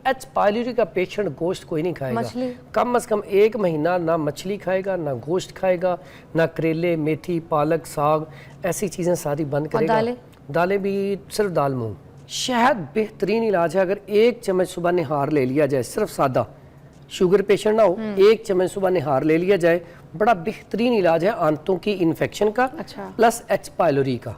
H pylori का patient गोश्त कोई नहीं खाएगा, कम से कम 1 महीना ना मछली खाएगा, ना गोश्त खाएगा, ना करेले, मेथी, पालक, साग, ऐसी चीज़ें सारी बंद करेगा। दालें भी सिर्फ दाल मूंग। शहद बेहतरीन इलाज है, अगर 1 चम्मच सुबह निहार ले लिया जाए, सिर्फ सादा, शुगर पेशेंट ना हो, 1 चम्मच सुबह निहार ले लिया जाए, बड़ा बेहतरीन इलाज है आंतों की इन्फेक्शन का। प्लस एच पायलोरी का।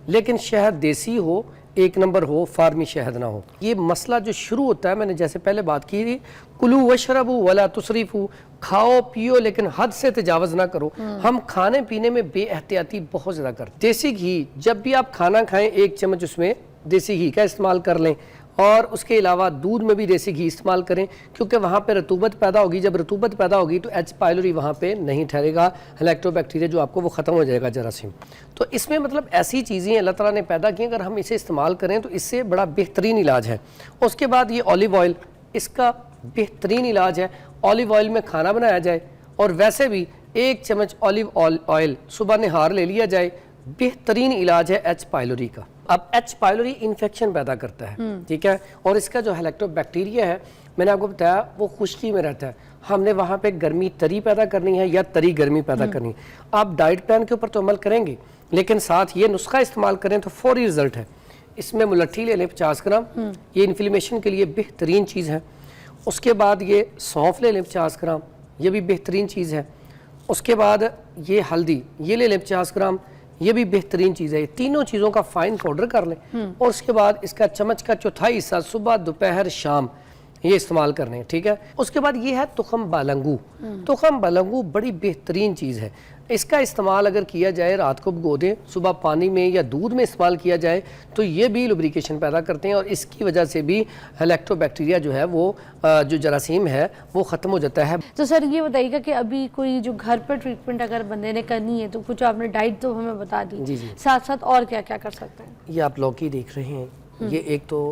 लेकिन शहद देसी हो, 1 नंबर हो, फार्मी शहद ना हो। ये मसला जो शुरू होता है, मैंने जैसे पहले बात की थी, कुलू वशरबू वला तुसरिफू, खाओ पियो लेकिन हद से तजावज़ ना करो। हम खाने पीने में बेएहतियाती बहुत ज़्यादा करते। देसी घी, जब भी आप खाना खाएं 1 चम्मच उसमें देसी घी का इस्तेमाल कर लें, और उसके अलावा दूध में भी देसी घी इस्तेमाल करें, क्योंकि वहाँ पे रतूबत पैदा होगी। जब रतूबत पैदा होगी तो एच पायलोरी वहाँ पे नहीं ठहरेगा, हेलिकोबैक्टीरिया जो आपको वो ख़त्म हो जाएगा जरासीम। तो इसमें मतलब ऐसी चीज़ें अल्लाह ताला ने पैदा की, अगर हम इसे इस्तेमाल करें तो इससे बड़ा बेहतरीन इलाज है। उसके बाद ये ऑलिव ऑयल, इसका बेहतरीन इलाज है। ऑलिव ऑयल में खाना बनाया जाए, और वैसे भी 1 चम्मच ऑलिव ऑयल सुबह निहार ले लिया जाए, बेहतरीन इलाज है एच पायलोरी का। अब एच पायलोरी इन्फेक्शन पैदा करता है, ठीक है, और इसका जो हेलिकोबैक्टीरिया है, मैंने आपको बताया वो खुश्की में रहता है। हमने वहाँ पे गर्मी तरी पैदा करनी है या तरी गर्मी पैदा करनी है। आप डाइट प्लान के ऊपर तो अमल करेंगे, लेकिन साथ ये नुस्खा इस्तेमाल करें तो फौरी रिजल्ट है। इसमें मुलट्ठी ले लें 50 ग्राम, ये इन्फ्लेमेशन के लिए बेहतरीन चीज़ है। उसके बाद ये सौंफ ले लें 50 ग्राम, ये भी बेहतरीन चीज़ है। उसके बाद ये हल्दी, ये ले लें 50 ग्राम, ये भी बेहतरीन चीज़ है। ये तीनों चीज़ों का फाइन पाउडर कर लें, और उसके बाद इसका चम्मच का चौथाई हिस्सा सुबह, दोपहर, शाम ये इस्तेमाल करने हैं, ठीक है। उसके बाद ये है तुखम बालंगू। तुखम बालंगू बड़ी बेहतरीन चीज़ है। इसका इस्तेमाल अगर किया जाए, रात को भिगो दें, सुबह पानी में या दूध में इस्तेमाल किया जाए तो ये भी लुब्रिकेशन पैदा करते हैं, और इसकी वजह से भी हेलिकोबैक्टीरिया जो है वो जो जरासीम है वो ख़त्म हो जाता है। तो सर ये बताइएगा कि अभी कोई जो घर पर ट्रीटमेंट अगर बंदे ने करनी है, तो कुछ आपने डाइट तो हमें बता दी, जी, साथ साथ और क्या क्या कर सकते हैं? ये आप लौकी देख रहे हैं, ये एक तो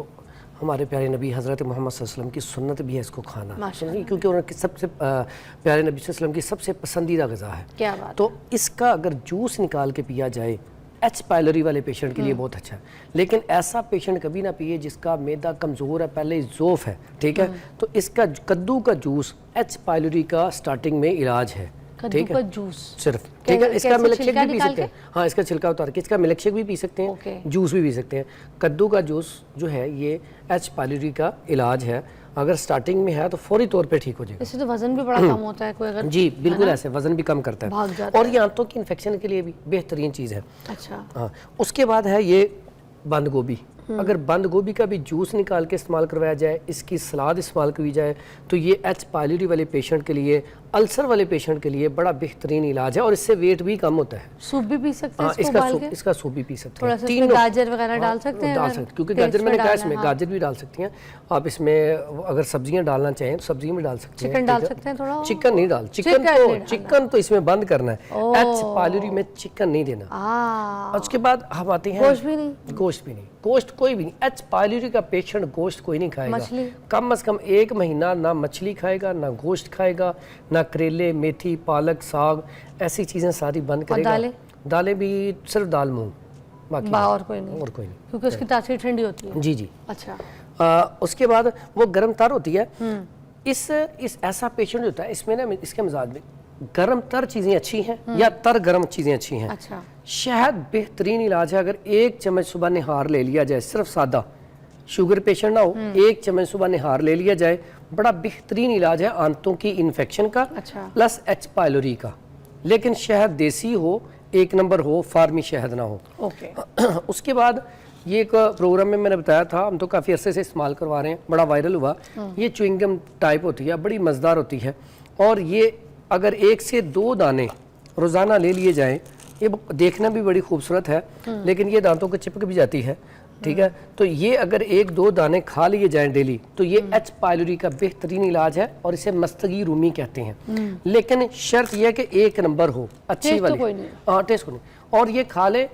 हमारे प्यारे नबी हज़रत मोहम्मद सल्लल्लाहु अलैहि वसल्लम की सुन्नत भी है इसको खाना, क्योंकि उनके सबसे प्यारे नबी सल्लल्लाहु अलैहि वसल्लम की सबसे पसंदीदा ग़िज़ा है। क्या बात। तो इसका अगर जूस निकाल के पिया जाए, एच पायलोरी वाले पेशेंट के लिए बहुत अच्छा है। लेकिन ऐसा पेशेंट कभी ना पिए जिसका मैदा कमज़ोर है, पहले ज़ोफ़ है, ठीक है। तो इसका कद्दू का जूस एच पायलोरी का स्टार्टिंग में इलाज है, ठीक है, जूस सिर्फ, ठीक है। इसका मिल्क शेक भी पी सकते हैं, हाँ, इसका छिलका उतार के इसका मिल्क शेक भी पी सकते हैं, जूस भी पी सकते हैं। कद्दू का जूस जो है ये एच पायलोरी का इलाज है, अगर स्टार्टिंग में है तो फौरी तौर पे ठीक हो जाएगा। इससे तो वजन भी बड़ा कम होता है कोई अगर, जी बिल्कुल, ऐसे वजन भी कम करता है, और ये आंतों की इन्फेक्शन के लिए भी बेहतरीन चीज़ है। अच्छा, हाँ। उसके बाद है ये बंद गोभी। अगर बंद गोभी का भी जूस निकाल के इस्तेमाल करवाया जाए, इसकी सलाद इस्तेमाल की जाए, तो ये एच पायलोरी वाले पेशेंट के लिए, अल्सर वाले पेशेंट के लिए बड़ा बेहतरीन इलाज है, और इससे वेट भी कम होता है। सूप भी पी सकते हैं, इसका सूप भी पी सकते हैं। तीन गाजर वगैरह डाल सकते हैं, डाल सकते, क्योंकि गाजर मैंने कहा इसमें गाजर भी डाल सकती हैं आप। इसमें अगर सब्जियां डालना चाहें तो सब्जियां भी डाल सकते हैं। चिकन डाल सकते हैं थोड़ा, चिकन नहीं डाल, चिकन तो इसमें बंद करना है, एच पायलोरी में चिकन नहीं देना। उसके बाद हम आते हैं गोश्त भी नहीं, गोश्त कोई भी नहीं। एच पायलोरी का पेशेंट गोश्त कोई नहीं खाएगा, कम से कम 1 महीना ना मछली खाएगा, ना गोश्त खाएगा, ना करेले, मेथी, पालक, साग, ऐसी चीज़ें सारी बंद करेगा। दालें भी सिर्फ दाल मूंग, बाकी और कोई नहीं, क्योंकि उसकी तासीर ठंडी होती है। जी जी। अच्छा। उसके बाद वो गर्म तर होती है। इस ऐसा पेशेंट होता है, इसमें ना इसके मिजाज में गर्म तर चीज़ें अच्छी हैं या तर गर्म चीज़ें अच्छी हैं। अच्छा। शहद बेहतरीन इलाज है, अगर 1 चम्मच सुबह निहार ले लिया जाए, सिर्फ सादा, शुगर पेशेंट ना हो, 1 चम्मच सुबह निहार ले लिया जाए, बड़ा बेहतरीन इलाज है आंतों की इन्फेक्शन का। अच्छा। प्लस एच पायलोरी का। लेकिन शहद देसी हो, 1 नंबर हो, फार्मी शहद ना हो। उसके बाद ये एक प्रोग्राम में मैंने बताया था, हम तो काफ़ी अरसे से इस्तेमाल करवा रहे हैं, बड़ा वायरल हुआ। ये च्युइंगम टाइप होती है, बड़ी मज़ेदार होती है, और ये अगर 1 से 2 दाने रोज़ाना ले लिए जाएं, ये देखना भी बड़ी खूबसूरत है, लेकिन ये दांतों को चिपक भी जाती है, ठीक है। तो ये अगर 1-2 दाने खा लिए जाएं डेली, तो ये एच पायलोरी का बेहतरीन इलाज है, और इसे मस्तगी रूमी कहते हैं। लेकिन शर्त यह है कि 1 नंबर हो, अच्छी वाली, हाँ, टेस्ट को नहीं। और ये खा ले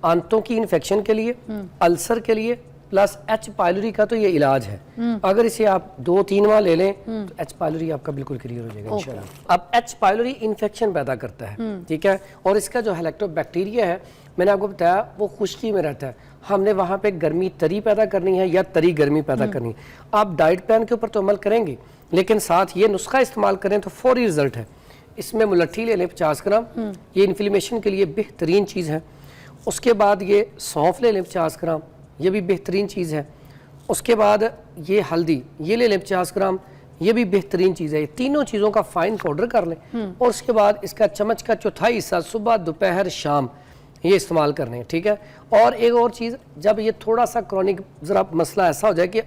आंतों की इन्फेक्शन के लिए, अल्सर के लिए, प्लस एच पायलोरी का तो ये इलाज है। अगर इसे आप 2-3 माह ले लें तो एच पायलोरी आपका बिल्कुल क्लियर हो जाएगा इंशाल्लाह। अब एच पायलोरी इन्फेक्शन पैदा करता है, ठीक है, और इसका जो हेलिकोबैक्टीरिया है میں نے آپ کو بتایا وہ خشکی میں رہتا ہے, ہم نے وہاں پہ گرمی تری پیدا کرنی ہے یا تری گرمی پیدا کرنی ہے. آپ ڈائٹ پلان کے اوپر تو عمل کریں گے, لیکن ساتھ یہ نسخہ استعمال کریں تو فوری رزلٹ ہے. اس میں ملٹھی لے لیں 50 گرام, یہ انفلیمیشن کے لیے بہترین چیز ہے. اس کے بعد یہ سونف لے لیں 50 گرام, یہ بھی بہترین چیز ہے. اس کے بعد یہ ہلدی یہ لے لیں 50 گرام, یہ بھی بہترین چیز ہے. یہ تینوں چیزوں کا فائن پاؤڈر کر لیں, اور اس کے بعد اس کا چمچ کا چوتھائی حصہ صبح دوپہر شام یہ استعمال کرنے ہیں, ٹھیک ہے. اور ایک اور چیز, جب یہ تھوڑا سا کرونک ذرا مسئلہ ایسا ہو جائے کہ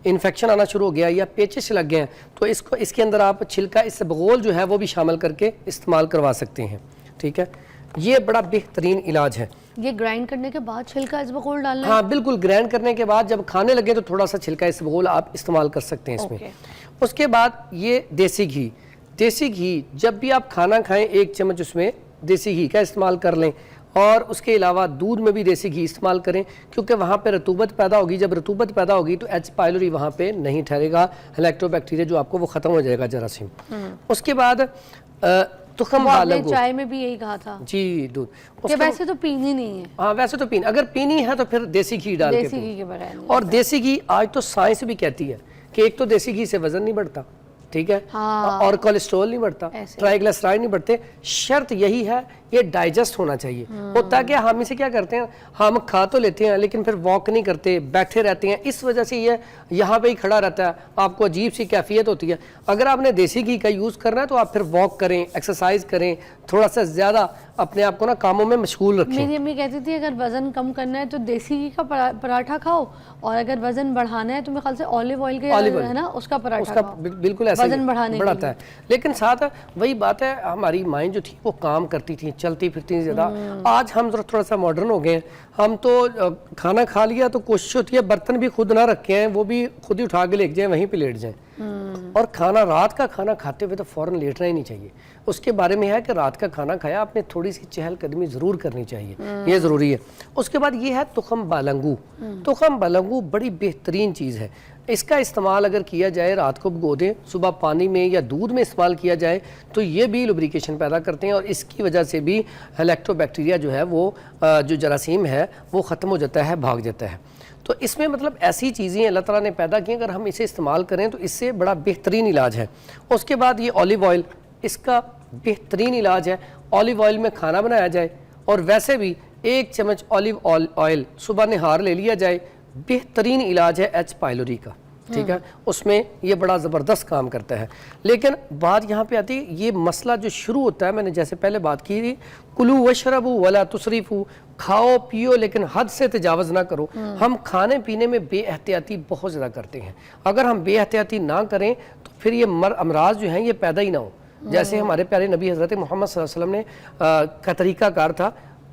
انفیکشن آنا شروع ہو گیا یا پیچش لگ گئے ہیں, تو اس کے اندر آپ چھلکا اسبغول جو ہے وہ بھی شامل کر کے استعمال کروا سکتے ہیں, ٹھیک ہے. یہ بڑا بہترین علاج ہے. یہ گرائنڈ کرنے کے بعد چھلکا اسبغول ڈالنا ہے؟ ہاں بالکل, گرائنڈ کرنے کے بعد جب کھانے لگے تو تھوڑا سا چھلکا اسبغول آپ استعمال کر سکتے ہیں اس میں. اس کے بعد یہ دیسی گھی جب بھی آپ کھانا کھائیں 1 چمچ اس میں دیسی گھی کا استعمال کر لیں, اور اس کے علاوہ دودھ میں بھی دیسی گھی استعمال کریں, کیونکہ وہاں پہ رطوبت پیدا ہوگی. جب رطوبت پیدا ہوگی تو ایچ پائلوری وہاں پہ نہیں ٹھہرے گا, ہیلیکٹو بیکٹیریا جو آپ کو وہ ختم ہو جائے گا جراثیم. اس کے بعد تخم بالنگو, چائے میں بھی یہی کہا تھا جی دودھ, کہ ویسے تو پینی نہیں ہے. ہاں ویسے تو پینی, اگر پینی ہے تو پھر دیسی گھی ڈال کے پینی. اور دیسی گھی آج تو سائنس بھی کہتی ہے کہ ایک تو دیسی گھی سے وزن نہیں بڑھتا, ٹھیک ہے, اور کولیسٹرول نہیں بڑھتا, ٹرائیگلیسرائڈ نہیں بڑھتے. شرط یہی ہے یہ ڈائجسٹ ہونا چاہیے. ہوتا کہ ہم اسے کیا کرتے ہیں, ہم کھا تو لیتے ہیں لیکن پھر واک نہیں کرتے, بیٹھے رہتے ہیں, اس وجہ سے یہ یہاں پہ ہی کھڑا رہتا ہے, آپ کو عجیب سی کیفیت ہوتی ہے. اگر آپ نے دیسی گھی کا یوز کرنا ہے تو آپ پھر واک کریں, ایکسرسائز کریں, تھوڑا سا زیادہ اپنے آپ کو نا کاموں میں مشغول رکھیں. میری امی کہتی تھی اگر وزن کم کرنا ہے تو دیسی گھی کا پراٹھا کھاؤ, اور اگر وزن بڑھانا ہے تو میرے خیال سے اولیو آئل کا ہے نا اس کا پراٹھا کھاؤ. بالکل ایسا وزن بڑھاتا ہے. لیکن ساتھ وہی بات ہے, ہماری مائیں جو تھی وہ کام کرتی تھی, چلتی پھرتی زیادہ. آج ہم تھوڑا سا ماڈرن ہو گئے ہیں, ہم تو کھانا کھا لیا تو کوشش ہوتی ہے برتن بھی خود نہ رکھے ہیں, وہ بھی خود ہی اٹھا کے لے جائیں, وہیں پہ لیٹ جائیں. اور کھانا, رات کا کھانا کھاتے ہوئے تو فوراً لیٹنا ہی نہیں چاہیے. اس کے بارے میں ہے کہ رات کا کھانا کھایا آپ نے تھوڑی سی چہل قدمی ضرور کرنی چاہیے, یہ ضروری ہے. اس کے بعد یہ ہے تخم بالنگو. تخم بالنگو بڑی بہترین چیز ہے. اس کا استعمال اگر کیا جائے, رات کو بھگو دیں, صبح پانی میں یا دودھ میں استعمال کیا جائے تو یہ بھی لوبریکیشن پیدا کرتے ہیں, اور اس کی وجہ سے بھی ہیلیکٹو بیکٹیریا جو ہے وہ جو جراثیم ہے وہ ختم ہو جاتا ہے, بھاگ جاتا ہے. تو اس میں مطلب ایسی چیزیں اللہ تعالیٰ نے پیدا کی, اگر ہم اسے استعمال کریں تو اس سے بڑا بہترین علاج ہے. اس کے بعد یہ اولیو آئل, اس کا بہترین علاج ہے. اولیو آئل میں کھانا بنایا جائے, اور ویسے بھی 1 چمچ اولیو آئل صبح نہار لے لیا جائے, بہترین علاج ہے ایچ پائلوری کا, ٹھیک ہے. اس میں یہ بڑا زبردست کام کرتا ہے. لیکن بات یہاں پہ آتی ہے, یہ مسئلہ جو شروع ہوتا ہے, میں نے جیسے پہلے بات کی تھی, کلو وشربو ولا تسریفو, کھاؤ پیو لیکن حد سے تجاوز نہ کرو. ہم کھانے پینے میں بے احتیاطی بہت زیادہ کرتے ہیں. اگر ہم بے احتیاطی نہ کریں تو پھر یہ امراض جو ہیں یہ پیدا ہی نہ ہو. جیسے ہمارے پیارے نبی حضرت محمد صلی اللہ علیہ وسلم نے کا طریقہ کار تھا,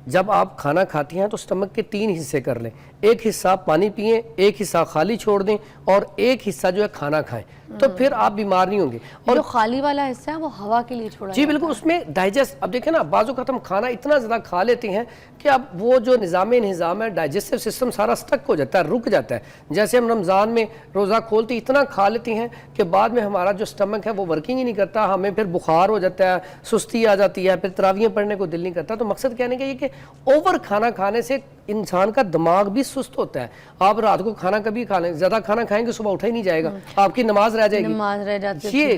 جب آپ کھانا کھاتی ہیں تو سٹمک کے 3 حصے کر لیں. 1 حصہ پانی پئیں, 1 حصہ خالی چھوڑ دیں, اور 1 حصہ جو ہے کھانا کھائیں, تو پھر آپ بیمار نہیں ہوں گے. اور جو خالی والا حصہ ہے وہ ہوا کے لیے چھوڑا جی بالکل, اس میں ڈائجسٹ, اب دیکھیں نا بعض اوقات ہم کھانا اتنا زیادہ کھا لیتے ہیں کہ اب وہ جو نظام ہے ڈائجسٹو سسٹم سارا سٹک ہو جاتا ہے, رک جاتا ہے. جیسے ہم رمضان میں روزہ کھولتے اتنا کھا لیتے ہیں کہ بعد میں ہمارا جو سٹمک ہے وہ ورکنگ ہی نہیں کرتا, ہمیں پھر بخار ہو جاتا ہے, سستی آ جاتی ہے, پھر تراویحیں پڑھنے کو دل نہیں کرتا. تو مقصد کہنے کا یہ کہ اوور کھانا کھانے سے انسان کا دماغ بھی سست ہوتا ہے. آپ رات کو کھانا کبھی کھا لیں, زیادہ کھانا کھائیں گے صبح اٹھا ہی نہیں جائے گا, آپ کی نماز رہ جائے گی. نماز رہ جاتی ہے.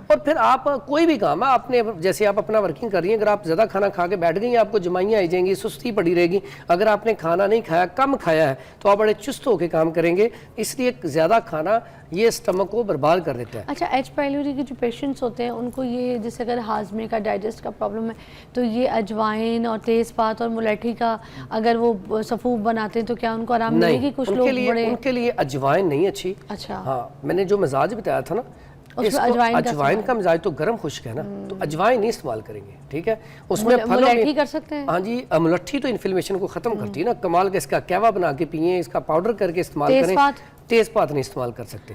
اور پھر آپ کوئی بھی کام ہے آپ نے, جیسے آپ اپنا ورکنگ کر رہی ہیں, اگر آپ زیادہ کھانا کھا کے بیٹھ گئی ہیں آپ کو جمائیاں آئی جائیں گی, سستی پڑی رہے گی. اگر آپ نے کھانا نہیں کھایا, کم کھایا ہے, تو آپ بڑے چست ہو کے کام کریں گے. اس لیے زیادہ کھانا یہ اسٹمک کو برباد کر دیتا ہے. اچھا, ایچ پائلوری کے جو پیشنٹس ہوتے ہیں ان کو یہ جیسے اگر ہاضمے کا, ڈائجسٹ کا پرابلم ہے, تو یہ اجوائن اور تیز پات اور ملٹھی کا اگر وہ سفوف بناتے ہیں تو کیا ان کو آرام ملے گی؟ کچھ لوگ ان کے لیے اجوائن نہیں اچھی. اچھا, ہاں میں نے جو مزاج بتایا تھا نا, اجوائن کا مزاج تو گرم خشک ہے نا, تو اجوائن نہیں استعمال کریں گے, ٹھیک ہے. اس میں ملٹھی کر سکتے ہیں. ہاں جی, ملٹھی تو انفلیمیشن کو ختم کرتی ہے نا, کمال کا اس کا کہوا بنا کے پئیں, اس کا پاؤڈر کر کے استعمال کریں. تیز پات نہیں استعمال کر سکتے.